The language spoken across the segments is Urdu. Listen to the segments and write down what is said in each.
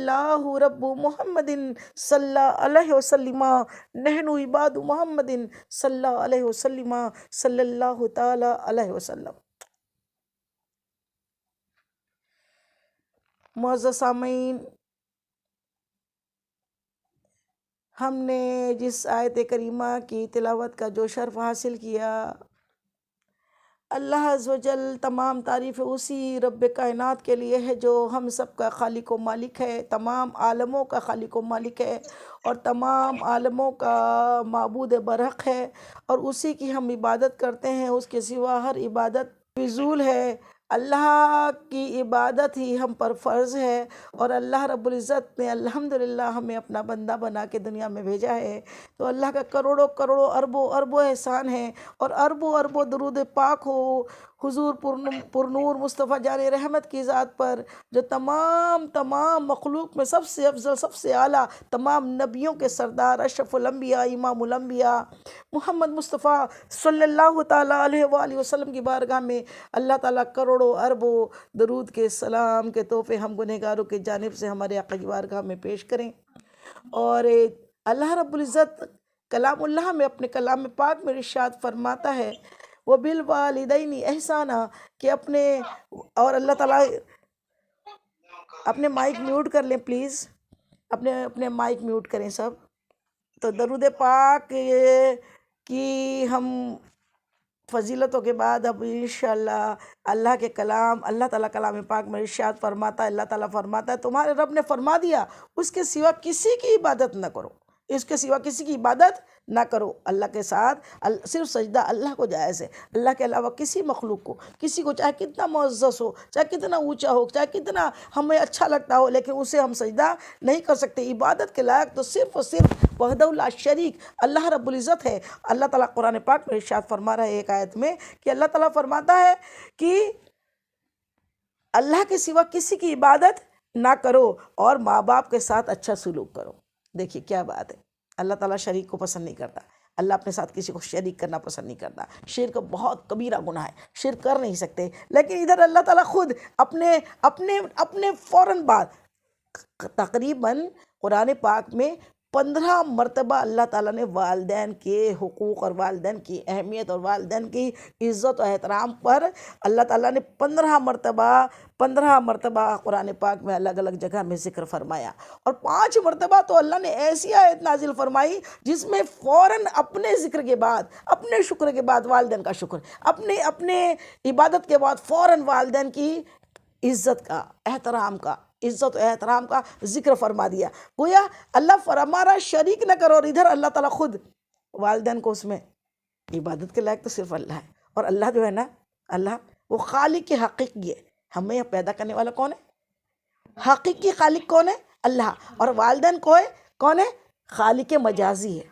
اللہ رب محمد صلی اللہ علیہ وسلم، نحن عباد محمد صلی اللہ علیہ وسلم، صلی اللہ تعالی علیہ وسلم۔ معزز سامعین، ہم نے جس آیت کریمہ کی تلاوت کا جو شرف حاصل کیا، اللہ عز و جل تمام تعریف اسی رب کائنات کے لیے ہے جو ہم سب کا خالق و مالک ہے، تمام عالموں کا خالق و مالک ہے، اور تمام عالموں کا معبود برحق ہے، اور اسی کی ہم عبادت کرتے ہیں۔ اس کے سوا ہر عبادت فضول ہے۔ اللہ کی عبادت ہی ہم پر فرض ہے، اور اللہ رب العزت نے الحمدللہ ہمیں اپنا بندہ بنا کے دنیا میں بھیجا ہے۔ تو اللہ کا کروڑوں کروڑوں اربوں اربوں احسان ہے، اور اربوں اربوں درود پاک ہو حضور پرنور مصطفیٰ جان رحمت کی ذات پر، جو تمام مخلوق میں سب سے افضل، سب سے اعلیٰ، تمام نبیوں کے سردار، اشرف الانبیاء، امام الانبیاء، محمد مصطفیٰ صلی اللہ تعالیٰ علیہ وآلہ وسلم کی بارگاہ میں اللہ تعالیٰ کروڑوں اربوں درود کے سلام کے تحفے ہم گنہگاروں کی جانب سے ہمارے آقا کی بارگاہ میں پیش کریں۔ اور اللہ رب العزت کلام اللہ میں اپنے کلام پاک میں ارشاد فرماتا ہے، وَبِالْوَالِدَيْنِ احسانہ، کہ اور اللہ تعالیٰ اپنے مائک میوٹ کر لیں پلیز، اپنے مائک میوٹ کریں سب۔ تو درود پاک کی ہم فضیلتوں کے بعد اب انشاءاللہ اللہ کے کلام، اللہ تعالیٰ کلام پاک میں ارشاد فرماتا ہے، اللہ تعالیٰ فرماتا ہے تمہارے رب نے فرما دیا اس کے سوا کسی کی عبادت نہ کرو، اس کے سوا کسی کی عبادت نہ کرو۔ اللہ کے ساتھ صرف سجدہ اللہ کو جائز ہے، اللہ کے علاوہ کسی مخلوق کو، کسی کو چاہے کتنا معزز ہو، چاہے کتنا اونچا ہو، چاہے کتنا ہمیں اچھا لگتا ہو، لیکن اسے ہم سجدہ نہیں کر سکتے۔ عبادت کے لائق تو صرف اور صرف وحدہ لا شریک اللہ رب العزت ہے۔ اللہ تعالیٰ قرآن پاک میں ارشاد فرما رہا ہے ایک آیت میں کہ اللہ تعالیٰ فرماتا ہے کہ اللہ کے سوا کسی کی عبادت نہ کرو، اور ماں باپ کے ساتھ اچھا سلوک کرو۔ دیکھیے کیا بات ہے، اللہ تعالیٰ شریک کو پسند نہیں کرتا، اللہ اپنے ساتھ کسی کو شریک کرنا پسند نہیں کرتا۔ شرک بہت کبیرہ گناہ ہے، شرک کر نہیں سکتے، لیکن ادھر اللہ تعالیٰ خود اپنے فوراً بعد تقریباً قرآن پاک میں 15 مرتبہ اللہ تعالیٰ نے والدین کے حقوق اور والدین کی اہمیت اور والدین کی عزت و احترام پر اللہ تعالیٰ نے 15 مرتبہ قرآن پاک میں الگ الگ جگہ میں ذکر فرمایا، اور 5 مرتبہ تو اللہ نے ایسی آیت نازل فرمائی جس میں فوراً اپنے ذکر کے بعد، اپنے شکر کے بعد والدین کا شکر، اپنے عبادت کے بعد فوراً والدین کی عزت کا، عزت و احترام کا ذکر فرما دیا۔ گویا اللہ فرما رہا شریک نہ کرو، اور ادھر اللہ تعالیٰ خود والدین کو اس میں عبادت کے لائق تو صرف اللہ ہے۔ اور اللہ جو ہے نا، اللہ وہ خالق حقیقی ہے، ہمیں پیدا کرنے والا کون ہے؟ حقیقی خالق کون ہے؟ اللہ۔ اور والدین کون ہے؟ خالق مجازی ہے،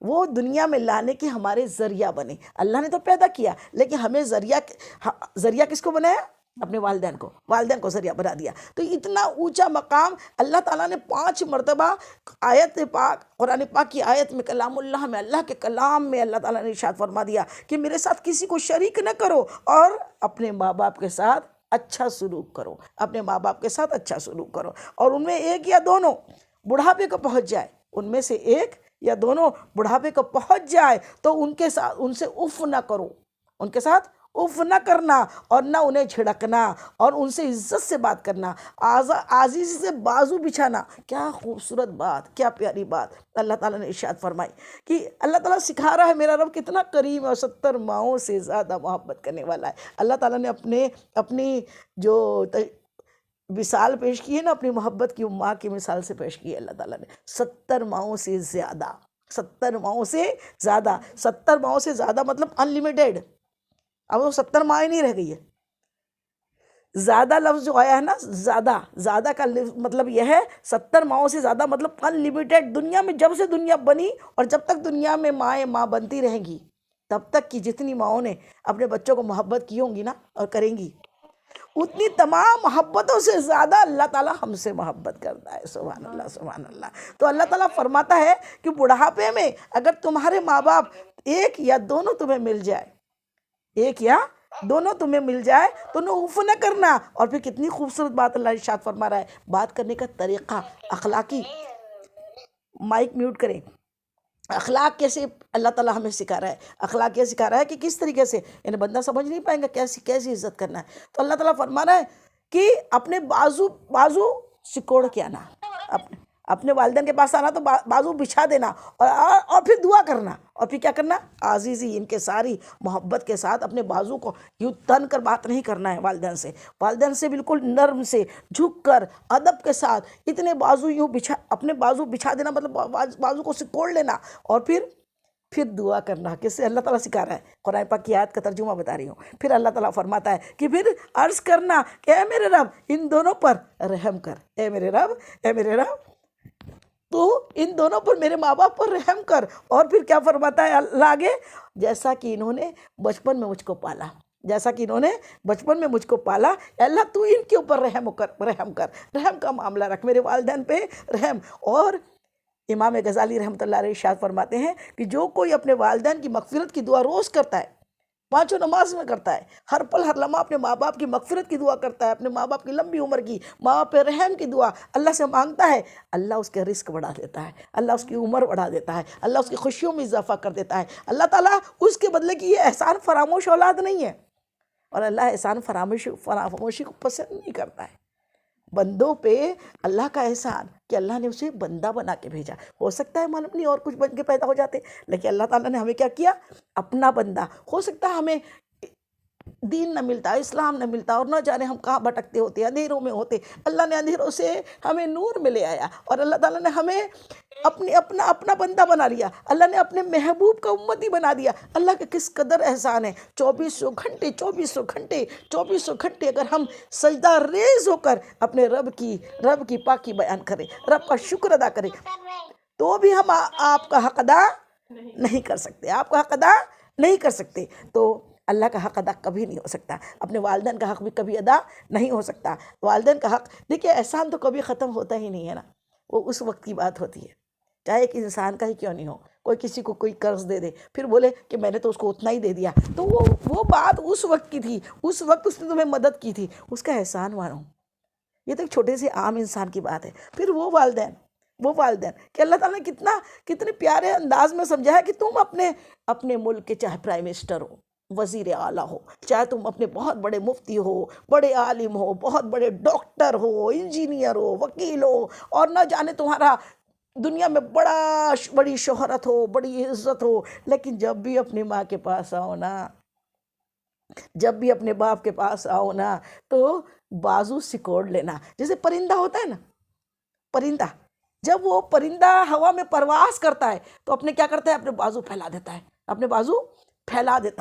وہ دنیا میں لانے کے ہمارے ذریعہ بنے۔ اللہ نے تو پیدا کیا، لیکن ہمیں ذریعہ کس کو بنایا؟ اپنے والدین کو ذریعہ بنا دیا۔ تو اتنا اونچا مقام اللہ تعالیٰ نے 5 مرتبہ آیت پاک، قرآن پاک کی آیت میں، کلام اللہ میں، اللہ کے کلام میں اللہ تعالیٰ نے ارشاد فرما دیا کہ میرے ساتھ کسی کو شریک نہ کرو، اور اپنے ماں باپ کے ساتھ اچھا سلوک کرو، اپنے ماں باپ کے ساتھ اچھا سلوک کرو۔ اور ان میں ایک یا دونوں بڑھاپے کو پہنچ جائے، ان میں سے ایک یا دونوں بڑھاپے کو پہنچ جائے تو ان سے اف نہ کرو، ان کے ساتھ اف نہ کرنا، اور نہ انہیں جھڑکنا، اور ان سے عزت سے بات کرنا، عزیزی سے بازو بچھانا۔ کیا خوبصورت بات، کیا پیاری بات اللہ تعالیٰ نے ارشاد فرمائی کہ اللہ تعالیٰ سکھا رہا ہے میرا رب کتنا کریم ہے، اور 70 ماؤں سے زیادہ محبت کرنے والا ہے۔ اللہ تعالیٰ نے اپنی جو مثال پیش کی ہے نا، اپنی محبت کی ماں کی مثال سے پیش کی ہے اللہ تعالیٰ نے، 70 ماؤں سے زیادہ، 70 ماؤں سے زیادہ، 70 ماؤں سے زیادہ مطلب انلیمیٹیڈ۔ اب وہ 70 ماہیں نہیں رہ گئی ہے۔ زیادہ لفظ جو آیا ہے نا، زیادہ کا مطلب یہ ہے 70 ماؤں سے زیادہ مطلب انلیمیٹیڈ۔ دنیا میں جب سے دنیا بنی اور جب تک دنیا میں ماں بنتی رہیں گی، تب تک کی جتنی ماؤں نے اپنے بچوں کو محبت کی ہوں گی نا اور کریں گی، اتنی تمام محبتوں سے زیادہ اللہ تعالیٰ ہم سے محبت کرتا ہے۔ سبحان اللہ، سبحان اللہ۔ تو اللہ تعالیٰ فرماتا ہے کہ بڑھاپے میں اگر تمہارے ماں باپ ایک یا دونوں تمہیں مل جائے، ایک یا دونوں تمہیں مل جائے تو نوف نہ کرنا. اور پھر کتنی خوبصورت بات اللہ ارشاد فرما رہا ہے، بات کرنے کا طریقہ اخلاقی. مائک میوٹ کریں. اخلاق کیسے اللہ تعالیٰ ہمیں سکھا رہا ہے، اخلاق یہ سکھا رہا ہے کہ کس طریقے سے، یعنی بندہ سمجھ نہیں پائیں گا کیسی عزت کرنا ہے. تو اللہ تعالیٰ فرما رہا ہے کہ اپنے بازو سکوڑ کے آنا، اپنے والدین کے پاس آنا تو بازو بچھا دینا، اور پھر دعا کرنا. اور پھر کیا کرنا؟ عزیزی، ان کے ساری محبت کے ساتھ اپنے بازو کو یوں تن کر بات نہیں کرنا ہے والدین سے بالکل نرم سے جھک کر ادب کے ساتھ اتنے بازو یوں اپنے بازو بچھا دینا، مطلب بازو کو سکوڑ لینا. اور پھر دعا کرنا. کس سے؟ اللہ تعالیٰ سکھا رہا ہے. قرآن پاک کی آیت کا ترجمہ بتا رہی ہوں. پھر اللہ تعالیٰ فرماتا ہے کہ پھر عرض کرنا کہ اے میرے رب ان دونوں پر رحم کر. اے میرے رب تو ان دونوں پر، میرے ماں باپ پر رحم کر. اور پھر کیا فرماتا ہے اللہ آگے؟ جیسا کہ انہوں نے بچپن میں مجھ کو پالا، اے اللہ تو ان کے اوپر رحم کر، رحم کا معاملہ رکھ، میرے والدین پہ رحم. اور امام غزالی رحمۃ اللہ علیہ ارشاد فرماتے ہیں کہ جو کوئی اپنے والدین کی مغفرت کی دعا روز کرتا ہے، پانچوں نماز میں کرتا ہے، ہر پل ہر لمحہ اپنے ماں باپ کی مغفرت کی دعا کرتا ہے، اپنے ماں باپ کی لمبی عمر کی، ماں باپ پہ رحم کی دعا اللہ سے مانگتا ہے، اللہ اس کے رزق بڑھا دیتا ہے، اللہ اس کی عمر بڑھا دیتا ہے، اللہ اس کی خوشیوں میں اضافہ کر دیتا ہے. اللہ تعالیٰ اس کے بدلے کی یہ احسان فراموش اولاد نہیں ہے، اور اللہ احسان فراموشی کو پسند نہیں کرتا ہے. بندوں پہ اللہ کا احسان کہ اللہ نے اسے بندہ بنا کے بھیجا. ہو سکتا ہے معلوم نہیں اور کچھ بن کے پیدا ہو جاتے، لیکن اللہ تعالیٰ نے ہمیں کیا کیا؟ اپنا بندہ. ہو سکتا ہے ہمیں دین نہ ملتا، اسلام نہ ملتا، اور نہ جانے ہم کہاں بھٹکتے ہوتے، اندھیروں میں ہوتے. اللہ نے اندھیروں سے ہمیں نور میں لے آیا، اور اللہ تعالیٰ نے ہمیں اپنا بندہ بنا لیا. اللہ نے اپنے محبوب کا امتی بنا دیا. اللہ کا کس قدر احسان ہے. 2400 گھنٹے اگر ہم سجدہ ریز ہو کر اپنے رب کی پاکی بیان کریں، رب کا شکر ادا کریں، تو بھی ہم آپ کا حق ادا نہیں کر سکتے. تو اللہ کا حق ادا کبھی نہیں ہو سکتا. اپنے والدین کا حق بھی کبھی ادا نہیں ہو سکتا. والدین کا حق، دیکھیے احسان تو کبھی ختم ہوتا ہی نہیں ہے نا، وہ اس وقت کی بات ہوتی ہے، چاہے ایک انسان کا ہی کیوں نہیں ہو. کوئی کسی کو کوئی قرض دے دے، پھر بولے کہ میں نے تو اس کو اتنا ہی دے دیا، تو وہ بات اس وقت کی تھی، اس وقت اس نے تمہیں مدد کی تھی، اس کا احسان مانو. یہ تو ایک چھوٹے سے عام انسان کی بات ہے. پھر وہ والدین کہ اللہ تعالیٰ نے کتنے پیارے انداز میں سمجھا ہے کہ تم اپنے ملک کے چاہے پرائم منسٹر ہو، وزیر اعلیٰ ہو، چاہے تم اپنے بہت بڑے مفتی ہو، بڑے عالم ہو، بہت بڑے ڈاکٹر ہو، انجینئر ہو، وکیل ہو، اور نہ جانے تمہارا دنیا میں بڑی شہرت ہو، بڑی عزت ہو، لیکن جب بھی اپنی ماں کے پاس آؤ نا، جب بھی اپنے باپ کے پاس آؤ نا، تو بازو سکوڑ لینا. جیسے پرندہ ہوتا ہے نا، پرندہ جب وہ پرندہ ہوا میں پرواز کرتا ہے تو کیا کرتا ہے؟ اپنے بازو پھیلا دیتا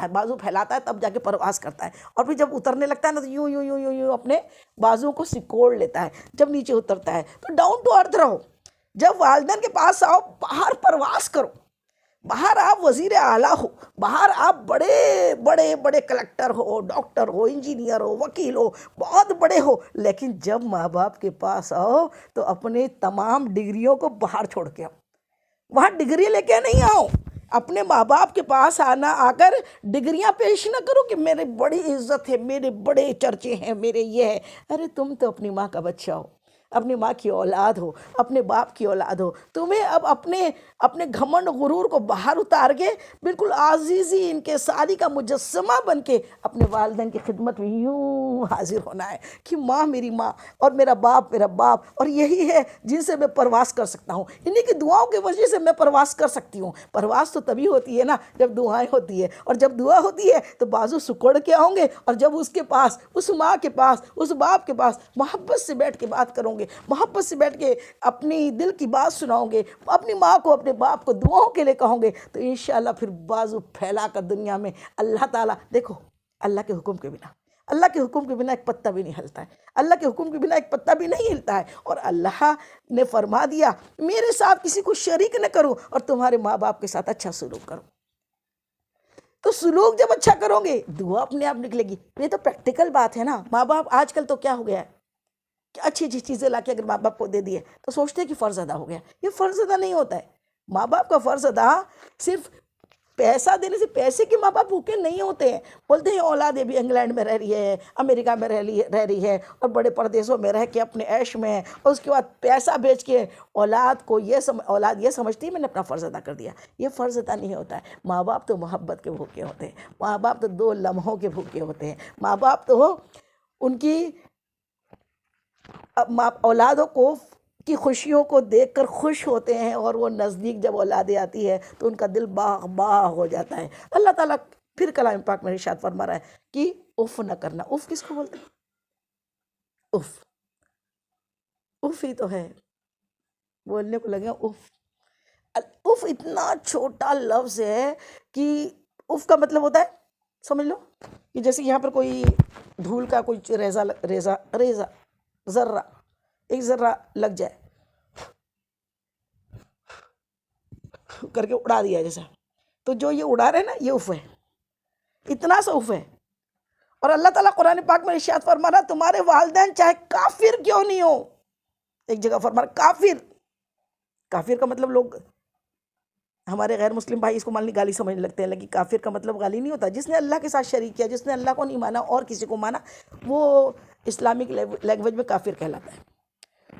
ہے، بازو پھیلاتا ہے، تب جا کے پرواز کرتا ہے. اور پھر جب اترنے لگتا ہے نا تو یوں یوں یوں یوں یوں اپنے بازو کو سکوڑ لیتا ہے. جب نیچے اترتا ہے تو ڈاؤن ٹو ارتھ رہو. جب والدین کے پاس آؤ، باہر پرواز کرو، باہر آپ وزیر اعلیٰ ہو، باہر آپ بڑے کلکٹر ہو، ڈاکٹر ہو، انجینئر ہو، وکیل ہو، بہت بڑے ہو، لیکن جب ماں باپ کے پاس آؤ تو اپنے تمام ڈگریوں کو باہر چھوڑ کے آؤ. وہاں ڈگری لے کے نہیں آؤ. اپنے ماں باپ کے پاس آ کر ڈگریاں پیش نہ کرو کہ میرے بڑی عزت ہے، میرے بڑے چرچے ہیں، میرے یہ ہے. ارے تم تو اپنی ماں کا بچہ ہو، اپنی ماں کی اولاد ہو، اپنے باپ کی اولاد ہو. تمہیں اب اپنے گھمنڈ غرور کو باہر اتار کے بالکل عزیزی ان کے ساری کا مجسمہ بن کے اپنے والدین کی خدمت میں یوں حاضر ہونا ہے کہ ماں میری ماں، اور میرا باپ میرا باپ، اور یہی ہے جن سے میں پرواز کر سکتا ہوں. انہی کی دعاؤں کی وجہ سے میں پرواز کر سکتی ہوں. پرواز تو تبھی ہوتی ہے نا جب دعائیں ہوتی ہے، اور جب دعا ہوتی ہے تو بازو سکوڑ کے آؤں گے، اور جب اس کے پاس، اس ماں کے پاس، اس باپ کے پاس محبت سے بیٹھ کے بات کروں گے، محبت سے بیٹھ کے اپنی دل کی بات سناؤں گے، اپنی ماں کو اپنے باپ کو دعاؤں کے لیے کہوں گے، تو انشاءاللہ پھر بازو پھیلا کر دنیا میں اللہ تعالیٰ، دیکھو اللہ کے حکم کے بنا ایک پتا بھی نہیں ہلتا ہے. اللہ کے حکم کے بنا ایک پتا بھی نہیں ہلتا ہے. اور اللہ نے فرما دیا میرے ساتھ کسی کو شریک نہ کرو، اور تمہارے ماں باپ کے ساتھ اچھا سلوک کرو. تو سلوک جب اچھا کرو گے، دعا اپنے آپ نکلے گی. یہ تو پریکٹیکل بات ہے نا. ماں باپ آج کل تو کیا ہو گیا ہے کہ اچھی چیزیں لا کے اگر ماں باپ کو دے دیے تو سوچتے ہیں کہ فرض ادا ہو گیا. یہ فرض ادا نہیں ہوتا ہے. ماں باپ کا فرض ادا صرف پیسہ دینے سے، پیسے کے ماں باپ بھوکے نہیں ہوتے ہیں. بولتے ہیں اولاد بھی انگلینڈ میں رہ رہی ہے، امریکہ میں رہ رہی ہے، اور بڑے پردیسوں میں رہ کے اپنے عیش میں ہے، اور اس کے بعد پیسہ بیچ کے اولاد کو اولاد یہ سمجھتی ہے میں نے اپنا فرض ادا کر دیا. یہ فرض ادا نہیں ہوتا ہے. ماں باپ تو محبت کے بھوکے ہوتے ہیں، ماں باپ تو 2 لمحوں کے بھوکے ہوتے ہیں، ماں باپ تو ان کی اولادوں کی خوشیوں کو دیکھ کر خوش ہوتے ہیں، اور وہ نزدیک جب اولادیں آتی ہے تو ان کا دل باغ باغ ہو جاتا ہے. اللہ تعالیٰ پھر کلام پاک میں ارشاد فرما رہا ہے کہ اف نہ کرنا. اف کس کو بولتے ہیں؟ اف، اف ہی تو ہے، بولنے کو لگے اف. اف اتنا چھوٹا لفظ ہے کہ اف کا مطلب ہوتا ہے، سمجھ لو کہ جیسے یہاں پر کوئی دھول کا کوئی ریزہ ذرہ، ایک ذرہ لگ جائے کر کے اڑا دیا جیسا، تو جو یہ اڑا رہے نا یہ اف ہے، اتنا سا اف ہے. اور اللہ تعالیٰ قرآن پاک میں ارشاد فرما رہا تمہارے والدین چاہے کافر کیوں نہیں ہو. ایک جگہ فرما رہا کافر. کافر کا مطلب لوگ ہمارے غیر مسلم بھائی اس کو مالنی گالی سمجھنے لگتے ہیں، لیکن کافر کا مطلب گالی نہیں ہوتا. جس نے اللہ کے ساتھ شریک کیا، جس نے اللہ کو نہیں مانا اور کسی کو مانا، وہ اسلامک لینگویج میں کافر کہلاتا ہے.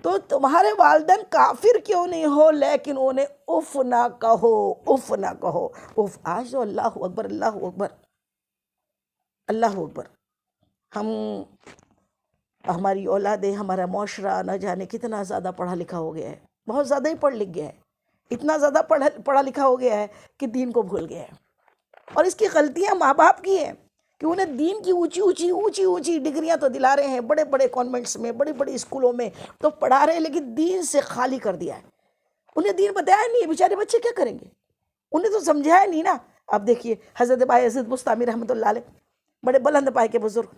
تو تمہارے والدین کافر کیوں نہیں ہو، لیکن انہیں اف نہ کہو، اف نہ کہو. اف. آج تو اللہ اکبر، اللہ اکبر، اللہ اکبر. ہماری اولادیں، ہمارا معاشرہ نہ جانے کتنا زیادہ پڑھا لکھا ہو گیا ہے، بہت زیادہ ہی پڑھ لکھ گیا ہے، اتنا زیادہ پڑھا لکھا ہو گیا ہے کہ دین کو بھول گیا ہے. اور اس کی غلطیاں ماں باپ کی ہیں کہ انہیں دین کی اونچی ڈگریاں تو دلا رہے ہیں، بڑے بڑے کانوینٹس میں، بڑی بڑی اسکولوں میں تو پڑھا رہے ہیں، لیکن دین سے خالی کر دیا ہے. انہیں دین بتایا نہیں ہے. بیچارے بچے کیا کریں گے؟ انہیں تو سمجھایا نہیں نا. اب دیکھیے حضرت بھائی عزیز بستامی رحمۃ اللہ علیہ، بڑے بلند پائے کے بزرگ.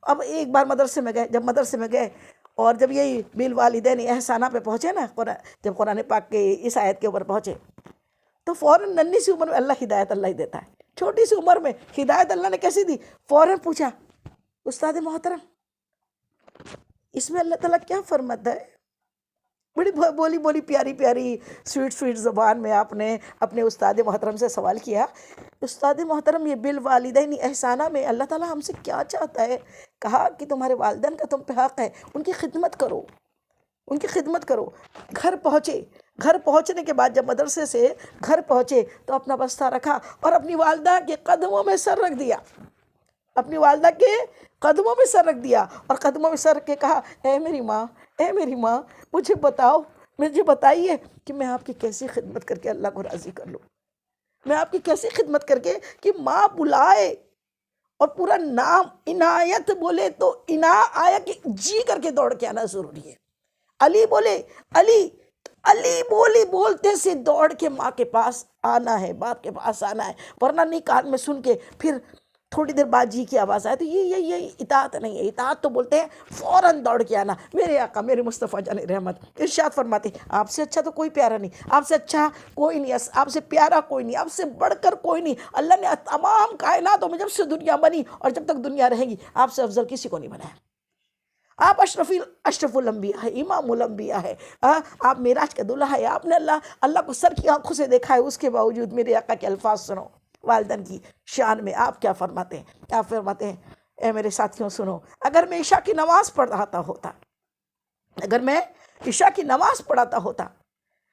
اب ایک بار مدرسے میں گئے، جب مدرسے میں گئے اور جب یہی بالوالدین احسانہ پہ پہنچے نا، جب قرآن پاک کے اس آیت کے اوپر پہنچے تو فوراً ننھی سی عمر میں اللہ ہدایت اللہ ہی دیتا ہے. چھوٹی سی عمر میں ہدایت اللہ نے کیسی دی؟ فوراً پوچھا استاد محترم اس میں اللہ تعالیٰ کیا فرماتا ہے؟ بڑی بولی پیاری سویٹ زبان میں آپ نے اپنے استاد محترم سے سوال کیا، استاد محترم یہ بالوالدین احسانہ میں اللہ تعالیٰ ہم سے کیا چاہتا ہے؟ کہا کہ تمہارے والدین کا تم پہ حق ہے، ان کی خدمت کرو، ان کی خدمت کرو. گھر پہنچنے کے بعد جب مدرسے سے گھر پہنچے تو اپنا بستہ رکھا اور اپنی والدہ کے قدموں میں سر رکھ دیا، اپنی والدہ کے قدموں میں سر رکھ دیا اور قدموں میں سر رکھ کے کہا اے میری ماں مجھے بتائیے کہ میں آپ کی کیسی خدمت کر کے اللہ کو راضی کر لوں. میں آپ کی کیسی خدمت کر کے کہ ماں بلائے اور پورا نام عنایت بولے تو آیا کہ جی کر کے دوڑ کے آنا ضروری ہے. علی بولے علی بولتے سے دوڑ کے ماں کے پاس آنا ہے، باپ کے پاس آنا ہے، ورنہ نہیں کان میں سن کے پھر تھوڑی دیر بعد جی کی آواز آئے تو یہ اطاعت نہیں ہے. اطاعت تو بولتے ہیں فوراً دوڑ کے آنا. میرے آقا میرے مصطفیٰ جان رحمت ارشاد فرماتے ہیں آپ سے اچھا تو کوئی پیارا نہیں، آپ سے اچھا کوئی نہیں، آپ سے پیارا کوئی نہیں، آپ سے بڑھ کر کوئی نہیں. اللہ نے تمام کائناتوں میں جب سے دنیا بنی اور جب تک دنیا رہے گی آپ سے افضل کسی کو نہیں بنایا. آپ اشرف الانبیاء ہے، امام الانبیاء ہے، آپ معراج کا دلہا ہے. آپ نے اللہ کو سر کی آنکھوں سے دیکھا ہے، اس کے باوجود میرے آقا کے الفاظ سنو والدین کی شان میں. آپ کیا فرماتے ہیں؟ آپ فرماتے ہیں اے میرے ساتھیوں سنو، اگر میں عشاء کی نماز پڑھاتا ہوتا،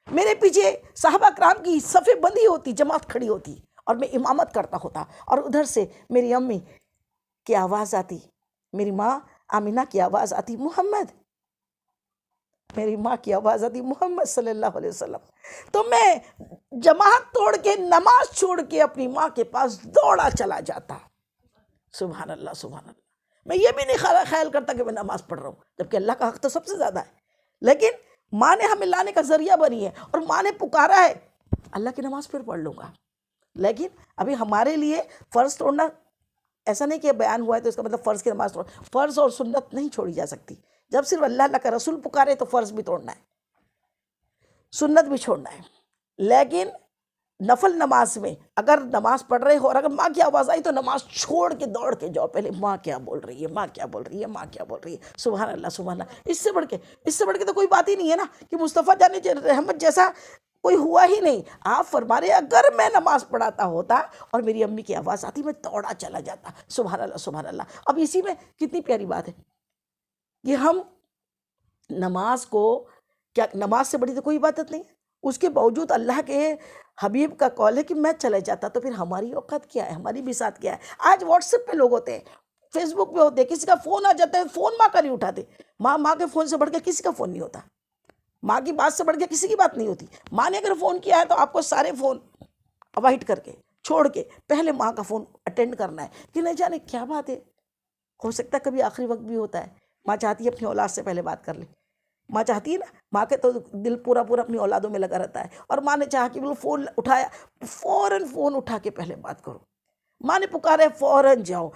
میرے پیچھے صحابہ کرام کی صفیں بندی ہوتی، جماعت کھڑی ہوتی اور میں امامت کرتا ہوتا، اور ادھر سے میری امی کی آواز آتی، میری ماں آمینہ کی آواز آتی محمد، میری ماں کی آواز آتی محمد صلی اللہ علیہ وسلم، تو میں جماعت توڑ کے نماز چھوڑ کے اپنی ماں کے پاس دوڑا چلا جاتا. سبحان اللہ سبحان اللہ. میں یہ بھی نہیں خیال کرتا کہ میں نماز پڑھ رہا ہوں، جبکہ اللہ کا حق تو سب سے زیادہ ہے، لیکن ماں نے ہمیں لانے کا ذریعہ بنی ہے اور ماں نے پکارا ہے، اللہ کی نماز پھر پڑھ لوں گا. لیکن ابھی ہمارے لیے فرض توڑنا ایسا نہیں کہ بیان ہوا ہے تو اس کا مطلب فرض کی نماز توڑ. فرض اور سنت نہیں چھوڑی جا سکتی. جب صرف اللہ کا رسول پکارے تو فرض بھی توڑنا ہے، سنت بھی چھوڑنا ہے. لیکن نفل نماز میں اگر نماز پڑھ رہے ہو اور اگر ماں کی آواز آئی تو نماز چھوڑ کے دوڑ کے جاؤ، پہلے ماں کیا بول رہی ہے. سبحان اللہ سبحان اللہ. اس سے بڑھ کے تو کوئی بات ہی نہیں ہے نا کہ مصطفیٰ جان رحمت جیسا کوئی ہوا ہی نہیں. آپ فرما رہے اگر میں نماز پڑھاتا ہوتا اور میری امی کی آواز آتی میں دوڑا چلا جاتا. سبحان اللہ سبحان اللہ. اب اسی میں کتنی پیاری بات ہے کہ ہم نماز کو، کیا نماز سے بڑی تو کوئی عبادت نہیں ہے، اس کے باوجود اللہ کے حبیب کا قول ہے کہ میں چلے جاتا. تو پھر ہماری اوقات کیا ہے، ہماری بساط کیا ہے؟ آج واٹس ایپ پہ لوگ ہوتے ہیں، فیس بک پہ ہوتے ہیں، کسی کا فون آ جاتا ہے فون ماں کا نہیں اٹھاتے. ماں کے فون سے بڑھ کے کسی کا فون نہیں ہوتا، ماں کی بات سے بڑھ کے کسی کی بات نہیں ہوتی. ماں نے اگر فون کیا ہے تو آپ کو سارے فون اوائڈ کر کے چھوڑ کے پہلے ماں کا فون اٹینڈ کرنا ہے. کہ نہیں جانے کیا بات ہے، ہو سکتا ہے کبھی آخری وقت بھی ہوتا ہے. ماں چاہتی ہے اپنی اولاد سے پہلے بات کر لے. ماں چاہتی ہے نا، ماں کے تو دل پورا اپنی اولادوں میں لگا رہتا ہے. اور ماں نے چاہا کہ وہ فون اٹھایا، فوراً فون اٹھا کے پہلے بات کرو. ماں نے پکارا ہے فوراً جاؤ.